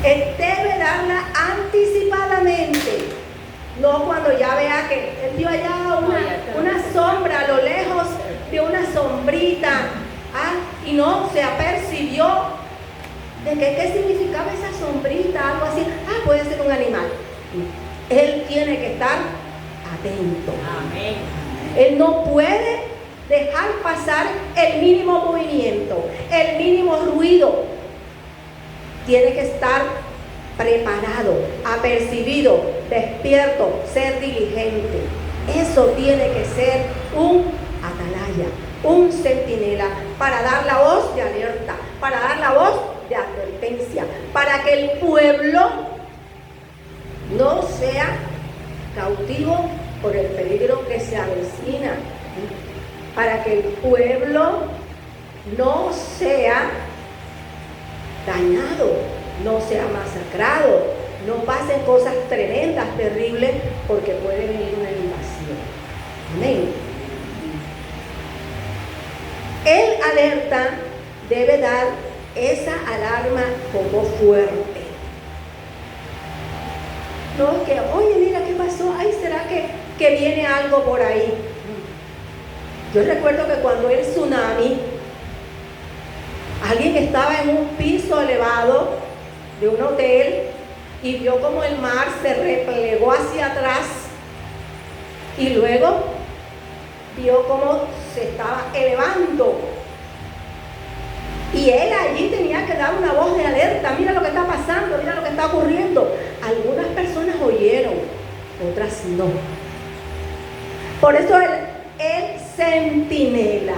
Él debe darla anticipadamente, no cuando ya vea que él vio allá una sombra a lo lejos, de una sombrita, y no se apercibió de que qué significaba esa sombrita, algo así, puede ser un animal. Él tiene que estar atento. Amén. Él no puede dejar pasar el mínimo movimiento, el mínimo ruido. Tiene que estar preparado, apercibido, despierto, ser diligente. Eso tiene que ser un atalaya, un centinela, para dar la voz de alerta, para dar la voz de advertencia, para que el pueblo no sea cautivo por el peligro que se avecina, para que el pueblo no sea dañado, no sea masacrado, no pasen cosas tremendas, terribles, porque puede venir una invasión. Amén. El alerta debe dar esa alarma con voz fuerte. No que, oye, mira qué pasó, ¿será que viene algo por ahí? Yo recuerdo que cuando el tsunami, alguien estaba en un piso elevado de un hotel y vio como el mar se replegó hacia atrás y luego vio cómo se estaba elevando. Y él allí tenía que dar una voz de alerta. Mira lo que está pasando, mira lo que está ocurriendo. Algunas personas oyeron, otras no. Por eso el centinela,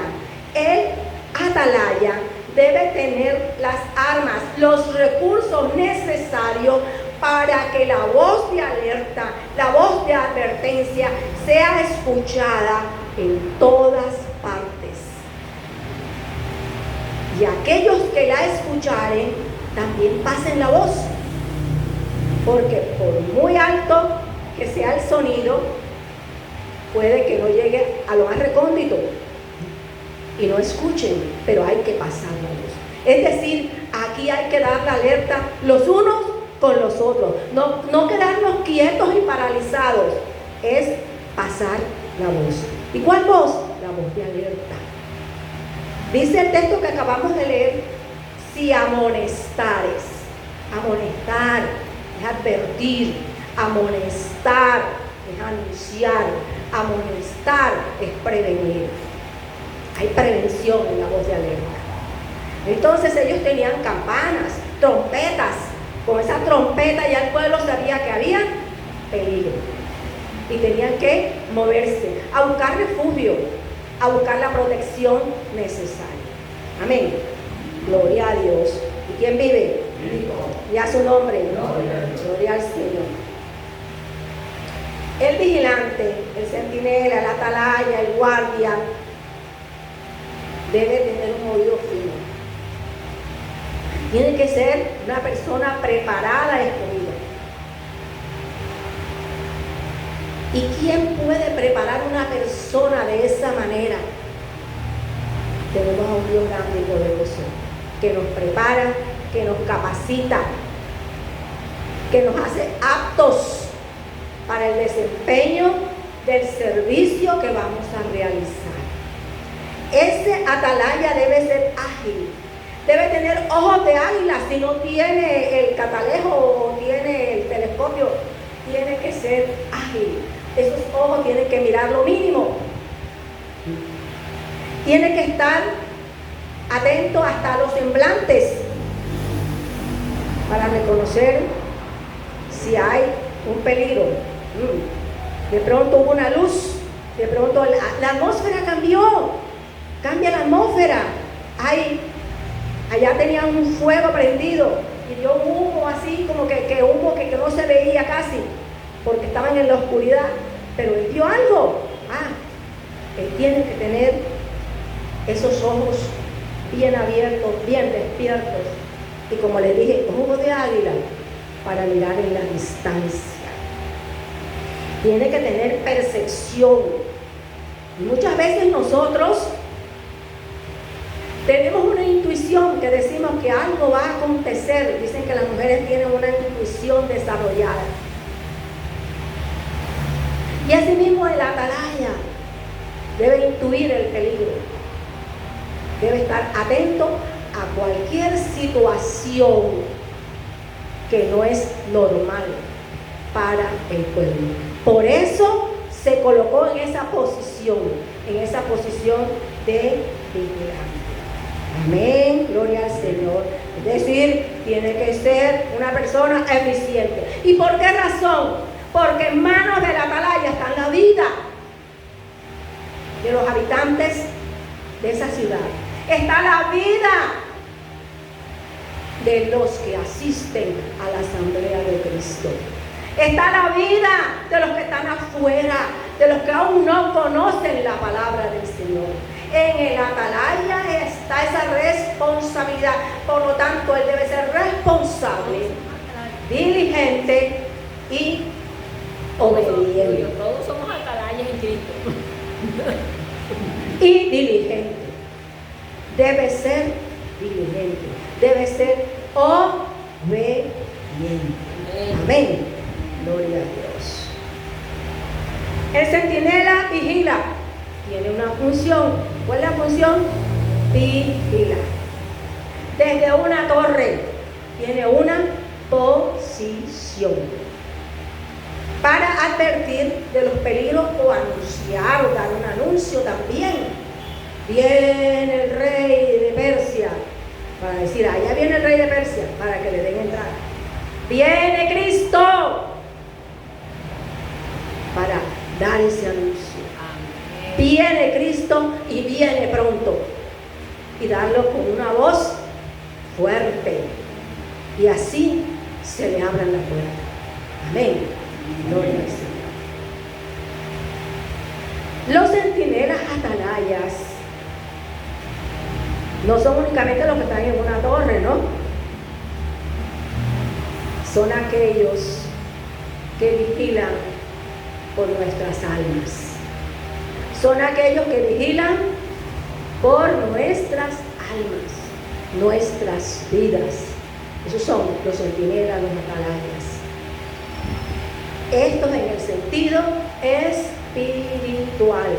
el atalaya, debe tener las armas, los recursos necesarios para que la voz de alerta, la voz de advertencia sea escuchada en todas partes. Y aquellos que la escucharen también pasen la voz, porque por muy alto que sea el sonido, puede que no llegue a lo más recóndito y no escuchen, pero hay que pasar la voz. Es decir, aquí hay que dar la alerta los unos con los otros, no quedarnos quietos y paralizados, es pasar la voz. ¿Y cuál voz? La voz de alerta. Dice el texto que acabamos de leer, si amonestares. Amonestar es advertir, amonestar es anunciar, amonestar es prevenir. Hay prevención en la voz de alerta. Entonces ellos tenían campanas, trompetas. Con esa trompeta ya el pueblo sabía que había peligro. Y tenían que moverse, a buscar refugio, a buscar la protección necesaria. Amén. Gloria a Dios. ¿Y quién vive? Y a su nombre. Gloria al Señor. El vigilante, el centinela, el atalaya, el guardia, debe tener un oído fino. Tiene que ser una persona preparada, escogida. ¿Y quién puede preparar una persona de esa manera? Tenemos a un Dios grande y poderoso, que nos prepara, que nos capacita, que nos hace aptos para el desempeño del servicio que vamos a realizar. Ese atalaya debe ser ágil, debe tener ojos de águila. Si no tiene el catalejo o tiene el telescopio, tiene que ser ágil. Esos ojos tienen que mirar lo mínimo. Tiene que estar atento hasta los semblantes para reconocer si hay un peligro. De pronto hubo una luz, de pronto la atmósfera cambió, cambia la atmósfera. Allá tenían un fuego prendido y dio un humo así como que humo que no se veía casi, porque estaban en la oscuridad, pero él vio algo. Él tiene que tener esos ojos bien abiertos, bien despiertos, y como les dije, ojos de águila para mirar en la distancia. Tiene que tener percepción. Y muchas veces nosotros tenemos una intuición intuición que decimos que algo va a acontecer. Dicen que las mujeres tienen una intuición desarrollada. Y asimismo el atalaya debe intuir el peligro. Debe estar atento a cualquier situación que no es normal para el pueblo. Por eso se colocó en esa posición de vigilante. Amén, gloria al Señor. Es decir, tiene que ser una persona eficiente. ¿Y por qué razón? Porque en manos del atalaya está la vida de los habitantes de esa ciudad. Está la vida de los que asisten a la asamblea de Cristo. Está la vida de los que están afuera, de los que aún no conocen la palabra del Señor. En el atalaya está esa responsabilidad. Por lo tanto, él debe ser responsable, diligente y obediente. Todos somos atalayas en Cristo. Y diligente. Debe ser diligente. Debe ser obediente. Amén. Gloria a Dios. El centinela vigila. Tiene una función. ¿Cuál es la función? Vigila. Desde una torre tiene una posición para advertir de los peligros o anunciar o dar un anuncio también. Viene el rey de Persia, para decir, allá viene el rey de Persia, para que le den entrada. Viene Cristo, para dar ese anuncio. Amén. Viene Cristo y viene pronto. Y darlo con una voz fuerte. Y así se le abran las puertas. Amén. Gloria al Señor. Los centinelas atalayas no son únicamente los que están en una torre, ¿no? Son aquellos que vigilan por nuestras almas. Son aquellos que vigilan por nuestras almas, nuestras vidas. Esos son los centinelas, los atalayas. Estos en el sentido espiritual.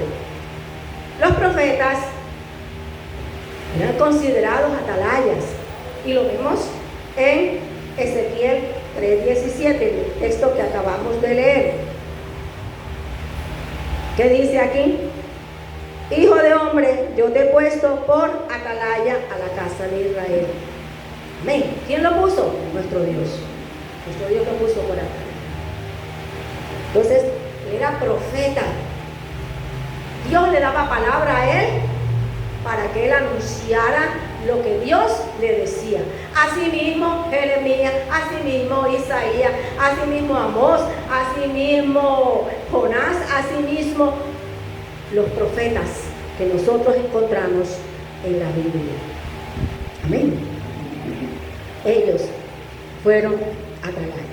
Los profetas eran considerados atalayas y lo vemos en Ezequiel 3:17, el texto que acabamos de leer. ¿Qué dice aquí? Hijo de hombre, yo te he puesto por atalaya a la casa de Israel. Amén. ¿Quién lo puso? Nuestro Dios. Nuestro Dios lo puso por atalaya. Entonces, era profeta. Dios le daba palabra a él para que él anunciara lo que Dios le decía. Asimismo Jeremías, asimismo Isaías, asimismo Amós, asimismo Jonás, asimismo los profetas que nosotros encontramos en la Biblia. Amén. Ellos fueron atalayas.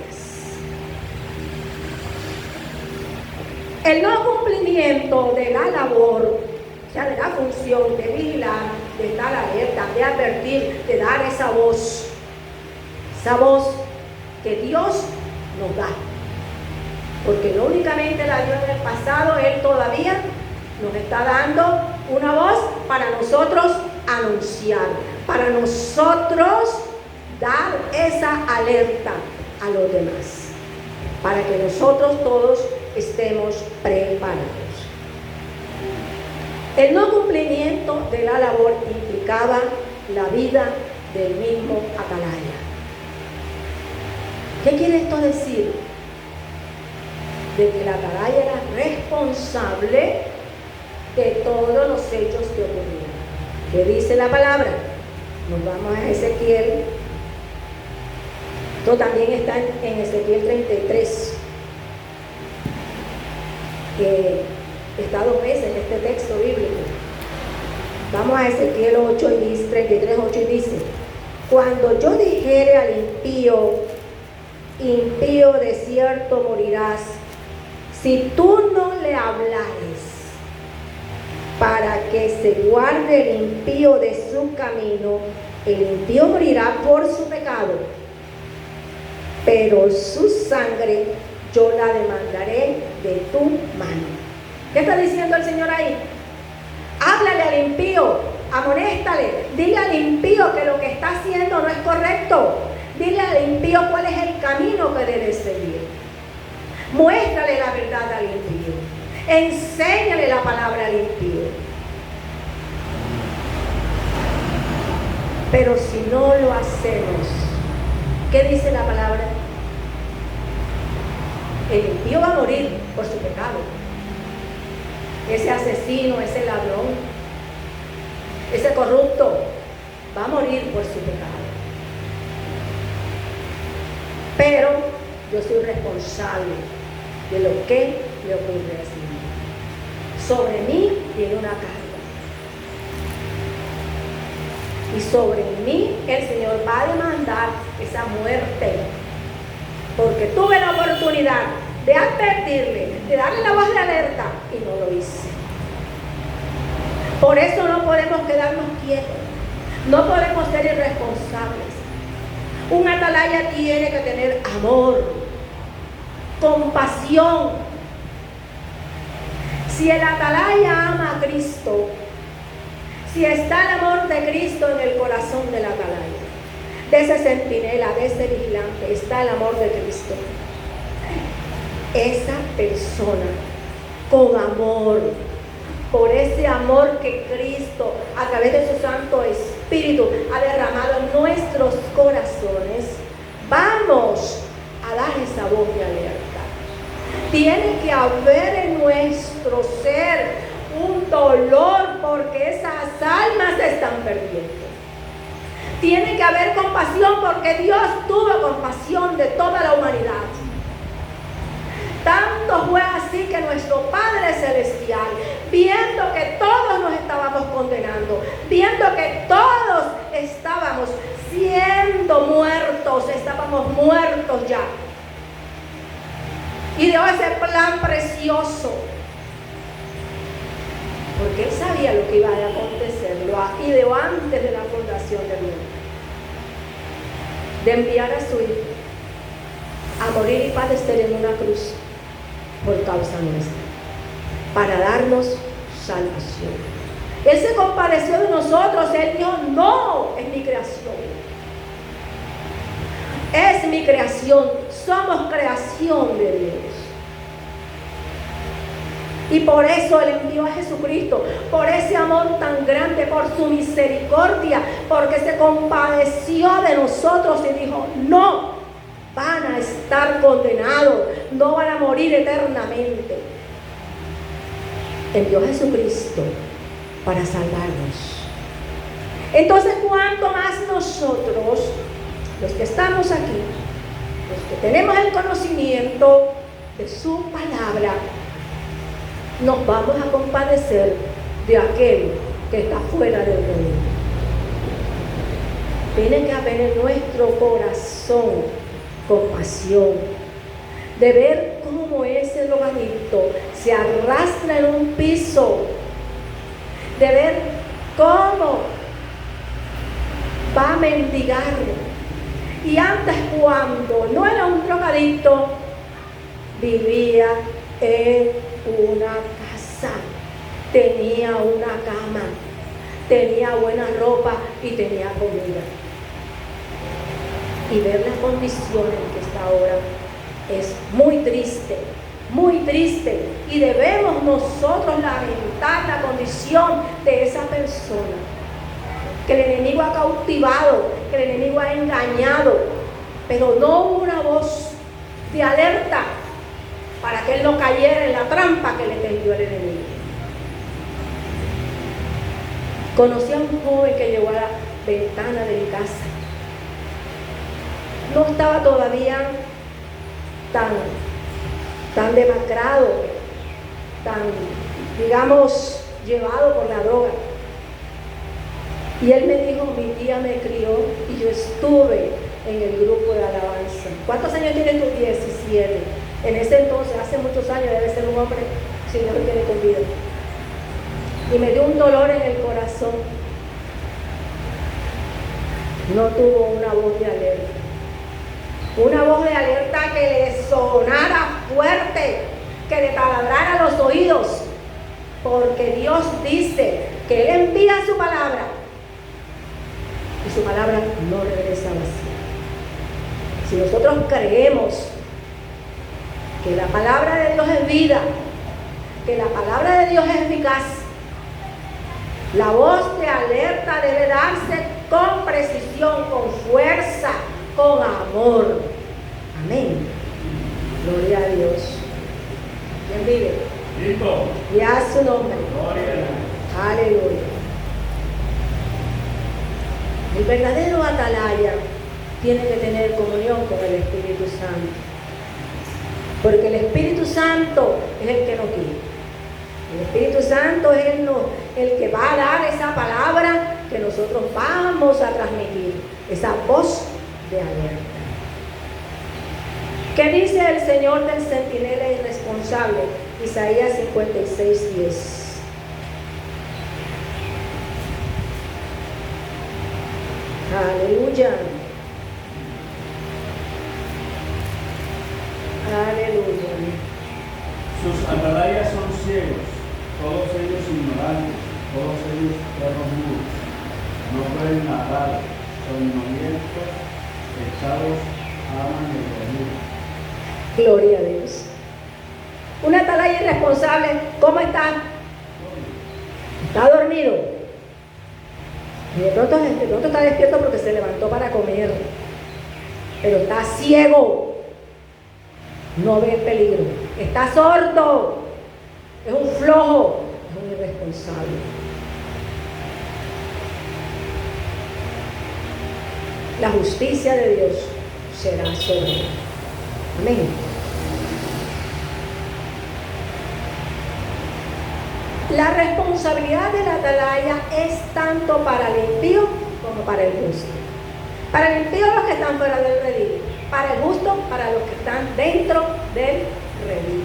El no cumplimiento de la labor, o sea, de la función de vigilar, de estar alerta, de advertir, de dar esa voz que Dios nos da. Porque no únicamente la dio en el pasado, Él todavía nos está dando una voz para nosotros anunciar, para nosotros dar esa alerta a los demás, para que nosotros todos estemos preparados. El no cumplimiento de la labor implicaba la vida del mismo atalaya. ¿Qué quiere esto decir? De que el atalaya era responsable de todos los hechos que ocurrían. ¿Qué dice la palabra? Nos vamos a Ezequiel. Esto también está en Ezequiel 33. Que está dos veces en este texto bíblico. Vamos a Ezequiel 8 y dice, 33, 8 y dice: cuando yo dijere al impío, impío de cierto morirás, si tú no le hablares, para que se guarde el impío de su camino El impío morirá por su pecado, pero su sangre yo la demandaré de tu mano. ¿Qué está diciendo el Señor ahí? Háblale al impío, amonéstale, dile al impío que lo que está haciendo no es correcto. Dile al impío cuál es el camino que debe seguir. Muéstrale la verdad al impío. Enséñale la palabra al impío. Pero si no lo hacemos, ¿qué dice la palabra? El impío va a morir por su pecado. Ese asesino, ese ladrón, ese corrupto va a morir por su pecado. Pero yo soy responsable de lo que le ocurre a sí. Sobre mí tiene una carga. Y sobre mí el Señor va a demandar esa muerte. Porque tuve la oportunidad de advertirle, de darle la voz de alerta y no lo hice. Por eso no podemos quedarnos quietos. No podemos ser irresponsables. Un atalaya tiene que tener amor, compasión. Si el atalaya ama a Cristo, si está el amor de Cristo en el corazón del atalaya, de ese centinela, de ese vigilante, está el amor de Cristo. Esa persona con amor, por ese amor que Cristo a través de su Santo Espíritu ha derramado en nuestros corazones, vamos a dar esa voz de alerta. Tiene que haber en nuestro ser un dolor porque esas almas se están perdiendo. Tiene que haber compasión porque Dios tuvo compasión de toda la humanidad. Tanto fue así que nuestro Padre Celestial, viendo que todos nos estábamos condenando, viendo que todos estábamos siendo muertos, estábamos muertos ya, ideó ese plan precioso, porque Él sabía lo que iba a acontecer, lo ideó antes de la fundación del mundo, de enviar a su Hijo a morir y padecer en una cruz por causa nuestra, para darnos salvación. Él se compadeció de nosotros. Él dijo: no, es mi creación, es mi creación, somos creación de Dios. Y por eso Él envió a Jesucristo, por ese amor tan grande, por su misericordia, porque se compadeció de nosotros y dijo: no van a estar condenados, no van a morir eternamente. Envió a Jesucristo para salvarnos. Entonces, ¿cuánto más nosotros, los que estamos aquí, los que tenemos el conocimiento de su palabra, nos vamos a compadecer de aquel que está fuera del reino? Tiene que haber en nuestro corazón compasión, de ver cómo ese drogadicto se arrastra en un piso, de ver cómo va a mendigar. Y antes, cuando no era un drogadicto, vivía en una casa, tenía una cama, tenía buena ropa y tenía comida. Y ver la condición en que está ahora es muy triste, y debemos nosotros lamentar la condición de esa persona que el enemigo ha cautivado, que el enemigo ha engañado, pero no hubo una voz de alerta para que él no cayera en la trampa que le tendió el enemigo. Conocí a un joven que llegó a la ventana de mi casa. No estaba todavía tan demacrado, tan, digamos, llevado por la droga. Y él me dijo: mi tía me crió y yo estuve en el grupo de alabanza. ¿Cuántos años tienes tú? 17. En ese entonces, hace muchos años, debe ser un hombre, si no me tiene con vida. Y me dio un dolor en el corazón. no tuvo una voz de alerta. Una voz de alerta que le sonara fuerte, que le taladrara los oídos. Porque Dios dice que Él envía su palabra y su palabra no regresa vacía. Si nosotros creemos que la palabra de Dios es vida, que la palabra de Dios es eficaz, la voz de alerta debe darse con precisión, con fuerza, con amor. Amén. Gloria a Dios. ¿Quién vive? Listo. Y a su nombre. Gloria. Aleluya. El verdadero atalaya tiene que tener comunión con el Espíritu Santo. Porque el Espíritu Santo es el que nos guía. El Espíritu Santo es el que va a dar esa palabra que nosotros vamos a transmitir. Esa voz de alerta. ¿Qué dice el Señor del centinela irresponsable? Isaías 56:10. Aleluya. Aleluya. Sus atalayas son ciegos, todos ellos ignorantes, todos ellos perros mudos. No pueden nadar, somnolientos, echados, aman el dormir. Gloria a Dios. Un atalaya irresponsable, ¿cómo está? Está dormido. Y de pronto está despierto porque se levantó para comer. Pero está ciego. No ve el peligro. Está sordo. Es un flojo. Es un irresponsable. La justicia de Dios será sobre él. Amén. La responsabilidad del atalaya es tanto para el impío como para el justo. Para el impío, los que están fuera del redil. Para el justo, para los que están dentro del redil.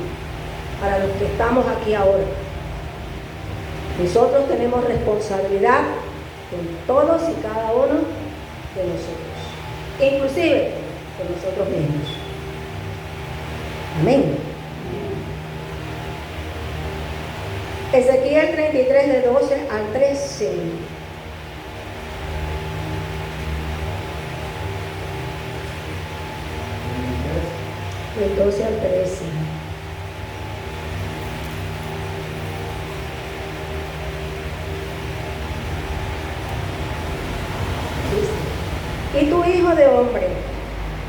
Para los que estamos aquí ahora. Nosotros tenemos responsabilidad con todos y cada uno de nosotros. Inclusive con nosotros mismos. Amén. Ezequiel 33 de 12 al 13. Del 12 al 13. Dice, y tu hijo de hombre,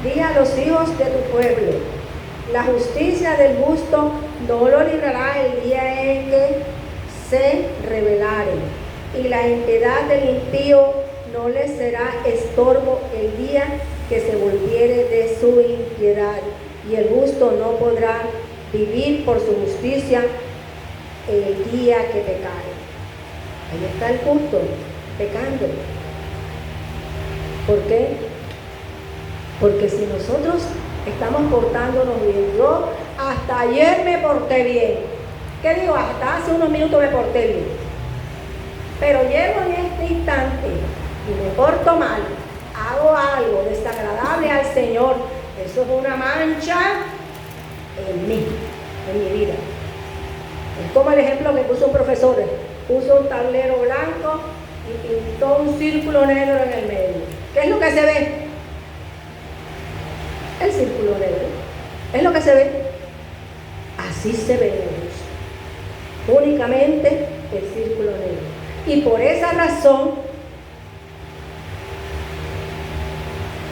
di a los hijos de tu pueblo, la justicia del justo no lo librará el día en que se rebelare, y la impiedad del impío no le será estorbo el día que se volviere de su impiedad, y el justo no podrá vivir por su justicia el día que pecare. Ahí está el justo, pecando. ¿Por qué? Porque si nosotros estamos portándonos bien, yo hasta ayer me porté bien. ¿Qué digo? Hasta hace unos minutos me porté bien. Pero llego en este instante y me porto mal, hago algo desagradable al Señor. Eso es una mancha en mí, en mi vida. Es como el ejemplo que puso un profesor. Puso un tablero blanco y pintó un círculo negro en el medio. ¿Qué es lo que se ve? El círculo negro. ¿Es lo que se ve? Así se ve Dios. Únicamente el círculo negro. Y por esa razón,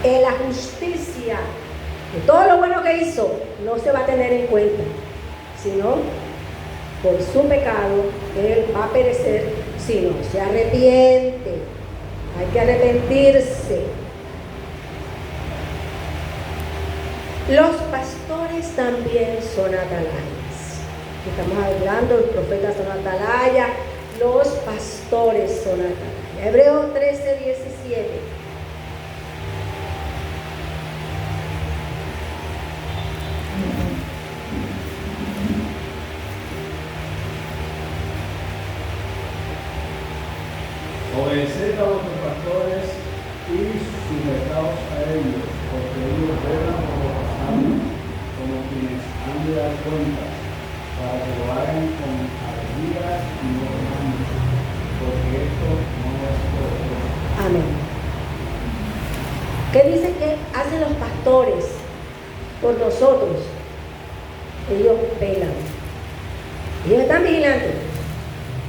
en la justicia de todo lo bueno que hizo no se va a tener en cuenta, sino por su pecado él va a perecer si no se arrepiente. Hay que arrepentirse. Los pastores también son atalayas. Estamos hablando, el profeta son atalaya, los pastores son atalaya. Hebreos 13, 17. Obedeced a vuestros pastores y ¿Qué dice que hacen los pastores por nosotros? Ellos velan. Ellos están vigilando.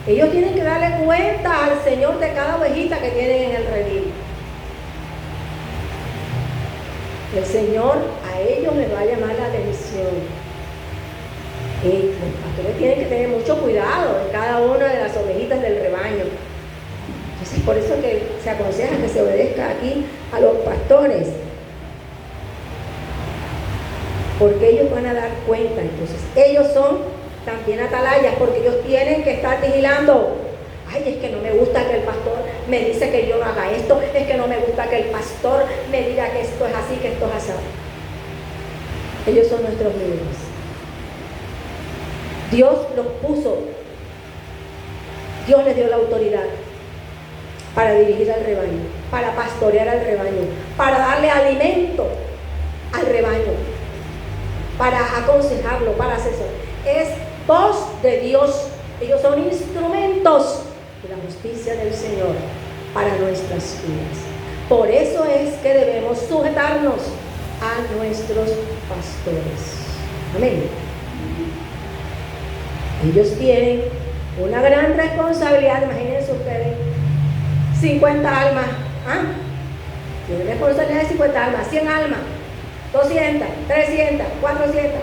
Ellos tienen que darle cuenta al Señor de cada ovejita que tienen en el redil. El Señor a ellos les va a llamar la atención. Y los pastores tienen que tener mucho cuidado de cada una de las ovejitas del rebaño. Entonces, por eso que se aconseja que se obedezca aquí a los pastores. Porque ellos van a dar cuenta. Entonces, ellos son también atalayas, porque ellos tienen que estar vigilando. Ay, es que no me gusta que el pastor me dice que yo no haga esto, es que no me gusta que el pastor me diga que esto es así, que esto es así. Ellos son nuestros líderes. Dios los puso, Dios les dio la autoridad para dirigir al rebaño, para pastorear al rebaño, para darle alimento al rebaño, para aconsejarlo, para asesorar. Es voz de Dios. Ellos son instrumentos de la justicia del Señor para nuestras vidas. Por eso es que debemos sujetarnos a nuestros pastores. Amén. Ellos tienen una gran responsabilidad. Imagínense ustedes, 50 almas. Tienen responsabilidad de 50 almas, 100 almas, 200, 300, 400.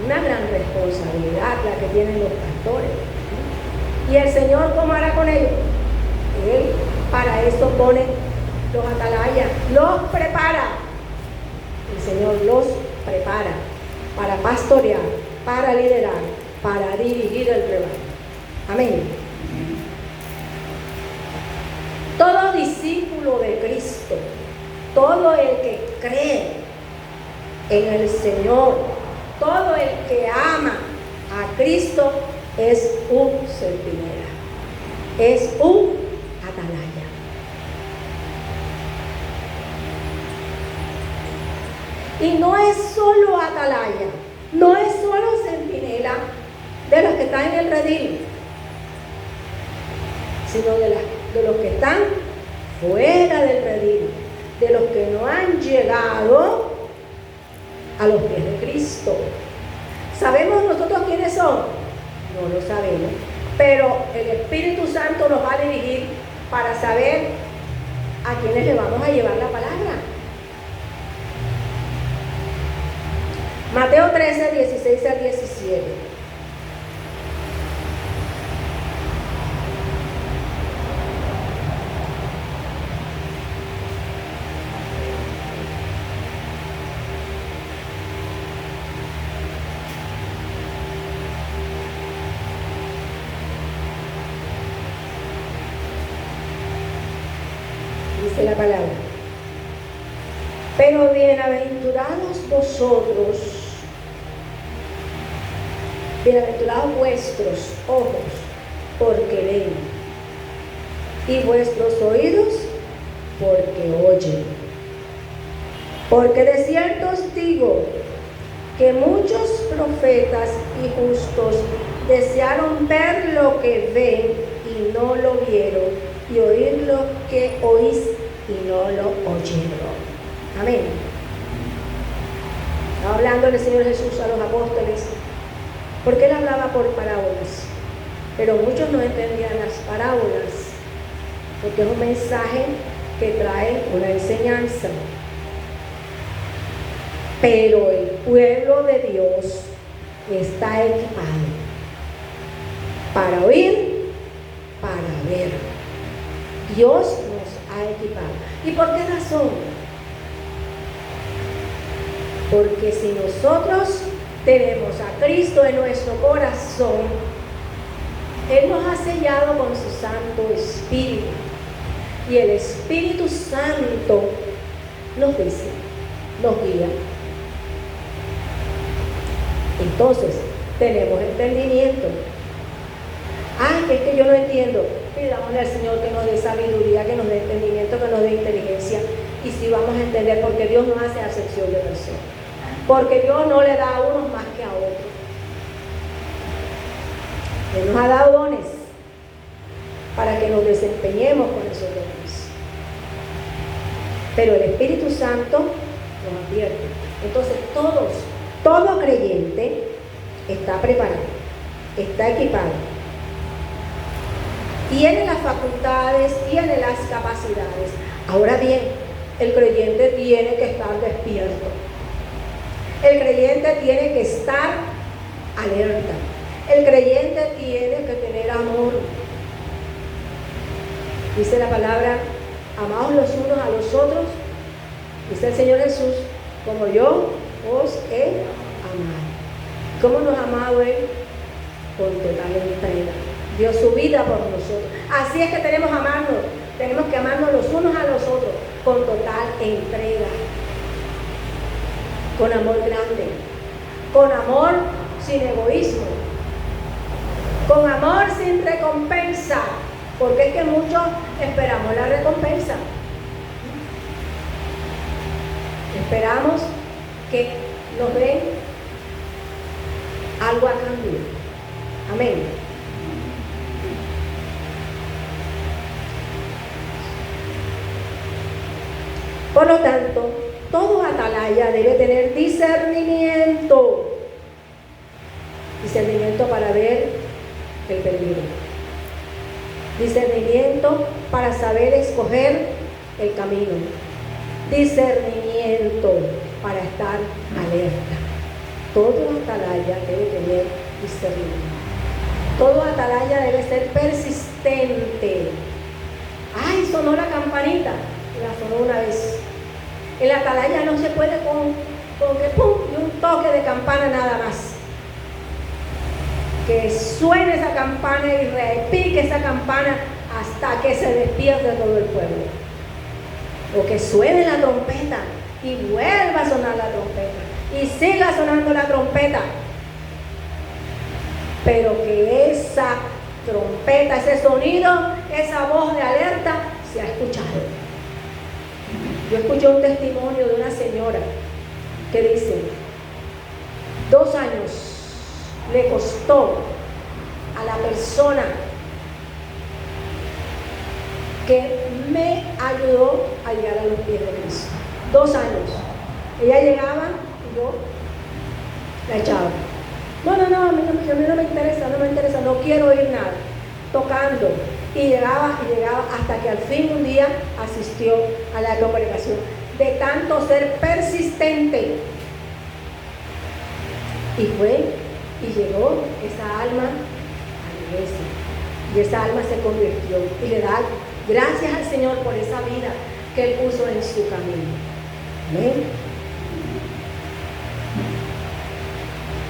Una gran responsabilidad la que tienen los pastores. ¿Y el Señor cómo hará con ellos? Él para eso pone los atalayas, los prepara. El Señor los prepara para pastorear, para liderar, para dirigir el rebaño. Amén. Todo discípulo de Cristo, todo el que cree en el Señor, todo el que ama a Cristo es un centinela, es un atalaya. Y no es solo atalaya, no es solo centinela de los que están en el redil, sino de los que están fuera del redil, de los que no han llegado a los pies de Cristo. ¿Sabemos nosotros quiénes son? No lo sabemos, pero el Espíritu Santo nos va a dirigir para saber a quiénes le vamos a llevar la palabra. Mateo 13, 16 al 17. Dice la palabra: pero bienaventurados vosotros, bienaventurados vuestros ojos, porque ven, y vuestros oídos, porque oyen. Porque de cierto os digo que muchos profetas y justos desearon ver lo que ven y no lo vieron, y oír lo que oís y no lo oyeron. Amén. Estaba hablando el Señor Jesús a los apóstoles, porque Él hablaba por parábolas, pero muchos no entendían las parábolas, porque es un mensaje que trae una enseñanza. Pero el pueblo de Dios está equipado para oír, para ver. Dios nos ha equipado. ¿Y por qué razón? Porque si nosotros tenemos a Cristo en nuestro corazón, Él nos ha sellado con su Santo Espíritu. Y el Espíritu Santo nos dice, nos guía. Entonces, tenemos entendimiento. Es que yo no entiendo. Pidámosle al Señor que nos dé sabiduría, que nos dé entendimiento, que nos dé inteligencia. Y si vamos a entender, porque Dios no hace acepción de personas. Porque Dios no le da a unos más que a otros. Él nos ha dado dones para que nos desempeñemos con esos dones. pero el Espíritu Santo nos advierte. Entonces todo creyente está preparado, está equipado, tiene las facultades, tiene las capacidades. Ahora bien, el creyente tiene que estar despierto. El creyente tiene que estar alerta. El creyente tiene que tener amor. Dice la palabra, amaos los unos a los otros, dice el Señor Jesús, como yo os he amado. ¿Cómo nos ha amado Él? Con total entrega. Dio su vida por nosotros. Así es que tenemos que amarnos los unos a los otros, con total entrega, con amor grande, con amor sin egoísmo, con amor sin recompensa, porque es que muchos esperamos la recompensa. Esperamos que nos den algo a cambio. Amén. Por lo tanto, todo atalaya debe tener discernimiento. Discernimiento para ver el peligro. Discernimiento para saber escoger el camino. Discernimiento para estar alerta. Todo atalaya debe tener discernimiento. Todo atalaya debe ser persistente. ¡Ay, sonó la campanita! La sonó una vez. El atalaya no se puede con que pum y un toque de campana nada más. Que suene esa campana y repique esa campana hasta que se despierte todo el pueblo. O que suene la trompeta y vuelva a sonar la trompeta y siga sonando la trompeta. Pero que esa trompeta, ese sonido, esa voz de alerta se ha escuchado. Yo escuché un testimonio de una señora que dice, 2 años le costó a la persona que me ayudó a llegar a los pies de Cristo. 2 años. Ella llegaba y yo la echaba. No, a mí no me interesa, no quiero oír nada. Tocando. Y llegaba hasta que al fin un día asistió a la congregación. De tanto ser persistente. Y fue y llegó esa alma a la iglesia. Y esa alma se convirtió. Y le da gracias al Señor por esa vida que Él puso en su camino. Amén.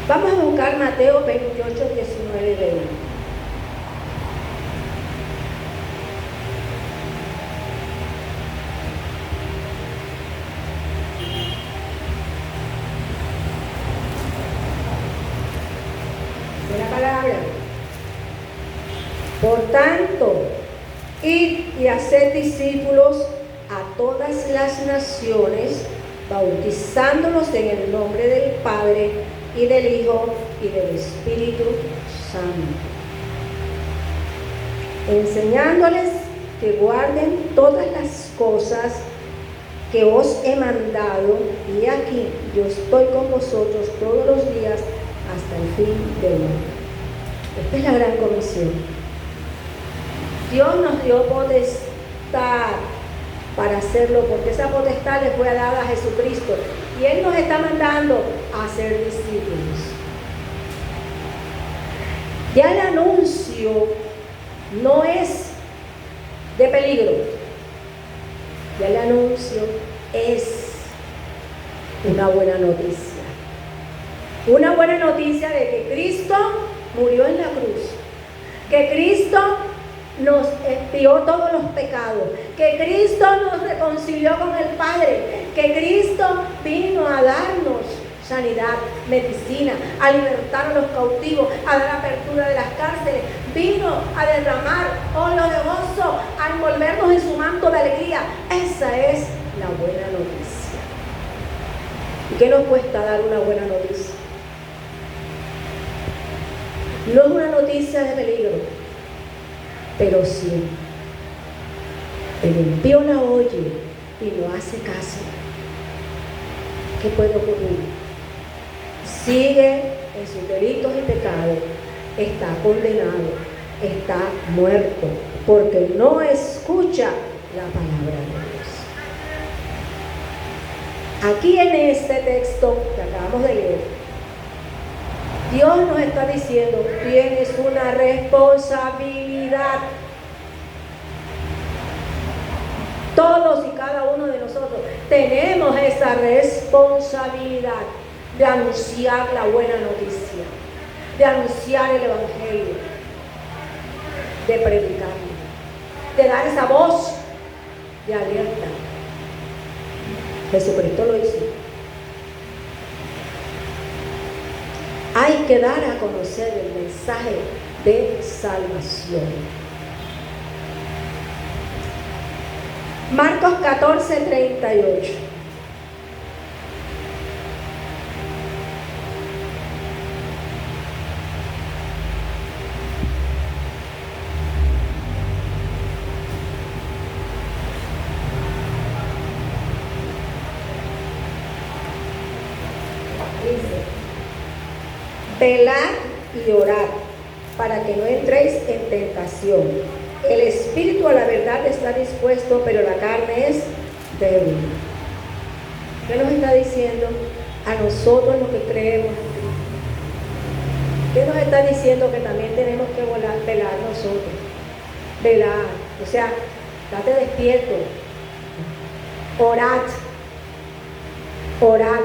Vamos a buscar Mateo 28, 19 y 20. Por tanto, id y haced discípulos a todas las naciones, bautizándolos en el nombre del Padre y del Hijo y del Espíritu Santo, enseñándoles que guarden todas las cosas que os he mandado, y aquí yo estoy con vosotros todos los días hasta el fin del mundo. Esta es la gran comisión. Dios nos dio potestad para hacerlo, porque esa potestad le fue dada a Jesucristo. Y Él nos está mandando a ser discípulos. Ya el anuncio no es de peligro. Ya el anuncio es una buena noticia. Una buena noticia de que Cristo murió en la cruz. Que Cristo nos expió todos los pecados, que Cristo nos reconcilió con el Padre, que Cristo vino a darnos sanidad, medicina, a libertar a los cautivos, a dar apertura de las cárceles, vino a derramar óleo de gozo, a envolvernos en su manto de alegría. Esa es la buena noticia. ¿Y qué nos cuesta dar una buena noticia? No es una noticia de peligro, pero sí, el impío la oye y no hace caso, ¿qué puede ocurrir? Sigue en sus delitos y pecados, está condenado, está muerto, porque no escucha la palabra de Dios. Aquí en este texto que acabamos de leer, Dios nos está diciendo, tienes una responsabilidad. Todos y cada uno de nosotros tenemos esa responsabilidad de anunciar la buena noticia, de anunciar el evangelio, de predicarlo, de dar esa voz de alerta. Jesucristo lo hizo. Hay que dar a conocer el mensaje de salvación. Marcos 14:38. Dice: velad y orad para que no entréis en tentación. El espíritu a la verdad está dispuesto, pero la carne es débil. ¿Qué nos está diciendo a nosotros los que creemos? ¿Qué nos está diciendo? Que también tenemos que velar nosotros. Velar, o sea, date despierto. Orad. Orad.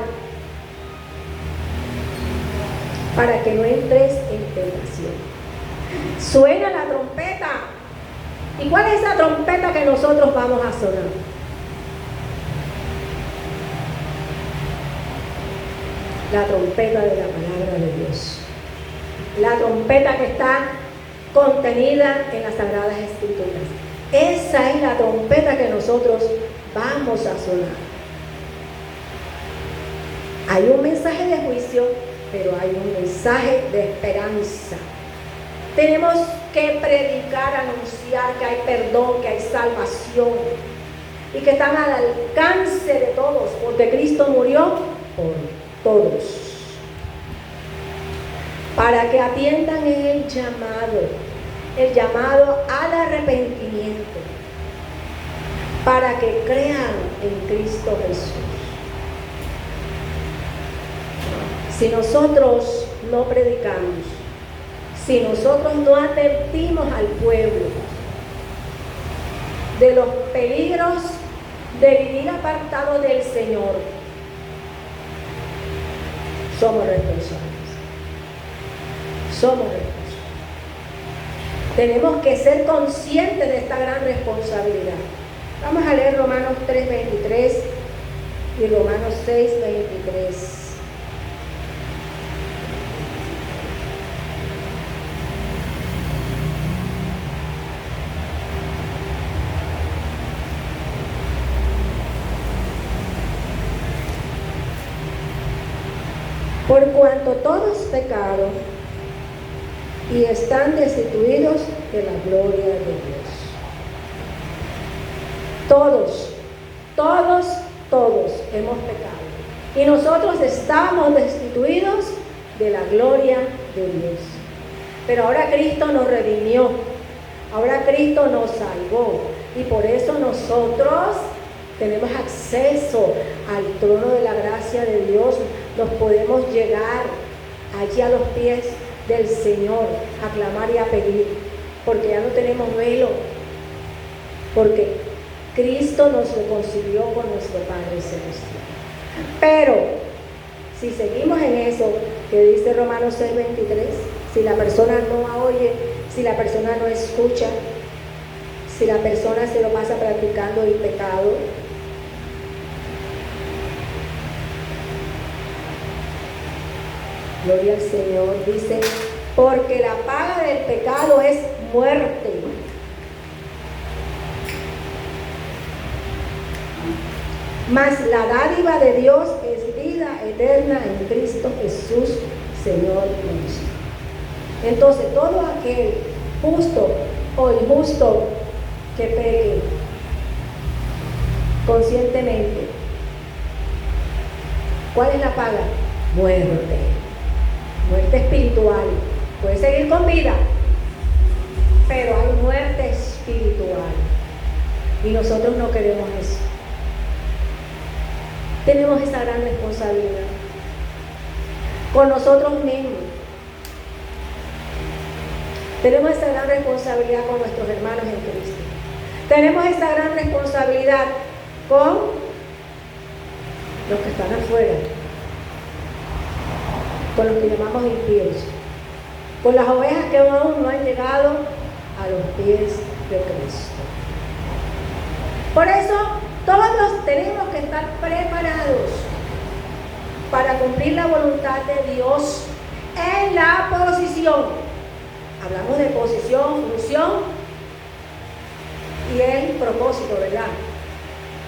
Para que no entres en tentación. Suena la trompeta. ¿Y cuál es esa trompeta que nosotros vamos a sonar? La trompeta de la palabra de Dios. La trompeta que está contenida en las Sagradas Escrituras. Esa es la trompeta que nosotros vamos a sonar. Hay un mensaje de juicio, pero hay un mensaje de esperanza. Tenemos que predicar, anunciar que hay perdón, que hay salvación y que están al alcance de todos, porque Cristo murió por todos. Para que atiendan el llamado al arrepentimiento, para que crean en Cristo Jesús. Si nosotros no predicamos, si nosotros no advertimos al pueblo de los peligros de vivir apartado del Señor, somos responsables. Somos responsables. Tenemos que ser conscientes de esta gran responsabilidad. Vamos a leer Romanos 3:23 y Romanos 6:23. Por cuanto todos pecaron y están destituidos de la gloria de Dios. Todos hemos pecado. Y nosotros estamos destituidos de la gloria de Dios. Pero ahora Cristo nos redimió. Ahora Cristo nos salvó. Y por eso nosotros tenemos acceso al trono de la gracia de Dios. Nos podemos llegar allí a los pies del Señor a clamar y a pedir, porque ya no tenemos velo, porque Cristo nos reconcilió con nuestro Padre Celestial. Pero si seguimos en eso que dice Romanos 6:23, si la persona no oye, si la persona no escucha, si la persona se lo pasa practicando el pecado, gloria al Señor, dice, porque la paga del pecado es muerte. Mas la dádiva de Dios es vida eterna en Cristo Jesús, Señor nuestro. Entonces, todo aquel justo o injusto que peque, conscientemente. ¿Cuál es la paga? Muerte. Muerte espiritual. Puede seguir con vida, pero hay muerte espiritual. Y nosotros no queremos eso. Tenemos esa gran responsabilidad con nosotros mismos. Tenemos esa gran responsabilidad con nuestros hermanos en Cristo. Tenemos esa gran responsabilidad con los que están afuera, con los que llamamos impíos, con las ovejas que aún no han llegado a los pies de Cristo. Por eso todos tenemos que estar preparados para cumplir la voluntad de Dios en la posición. Hablamos de posición, función y el propósito, ¿verdad?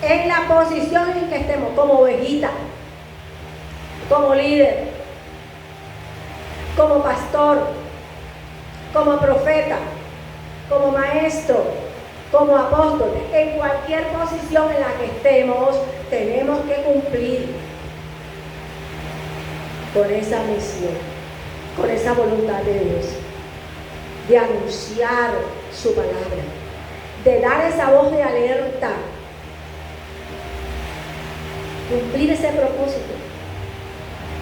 En la posición en que estemos, como ovejita, como líder, como pastor, como profeta, como maestro, como apóstol, en cualquier posición en la que estemos, tenemos que cumplir con esa misión, con esa voluntad de Dios, de anunciar su palabra, de dar esa voz de alerta, cumplir ese propósito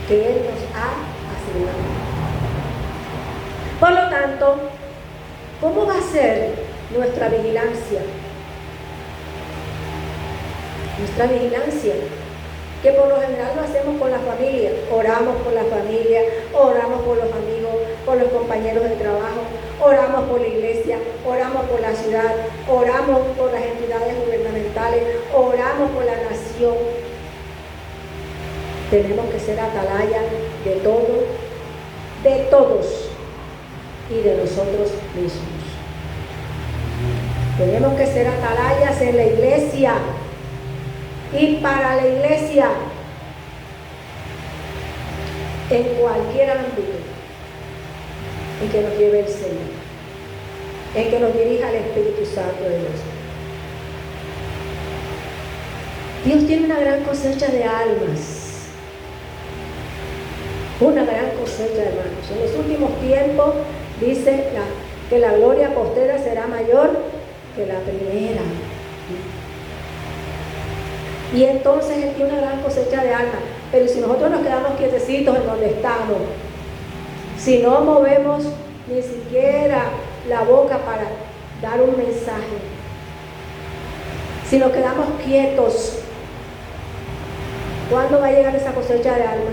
que Él nos ha asignado. Por lo tanto, ¿cómo va a ser nuestra vigilancia? Nuestra vigilancia, que por lo general lo hacemos con la familia. Oramos por la familia, oramos por los amigos, por los compañeros de trabajo, oramos por la iglesia, oramos por la ciudad, oramos por las entidades gubernamentales, oramos por la nación. Tenemos que ser atalaya de todo, de todos y de nosotros mismos. Tenemos que ser atalayas en la iglesia y para la iglesia, en cualquier ámbito en que nos lleve el Señor, en que nos dirija el Espíritu Santo de Dios. Dios tiene una gran cosecha de almas. Una gran cosecha, hermanos. En los últimos tiempos dice que la gloria postera será mayor que la primera. Y entonces Él tiene una gran cosecha de almas. Pero si nosotros nos quedamos quietecitos en donde estamos, si no movemos ni siquiera la boca para dar un mensaje, si nos quedamos quietos, ¿cuándo va a llegar esa cosecha de almas?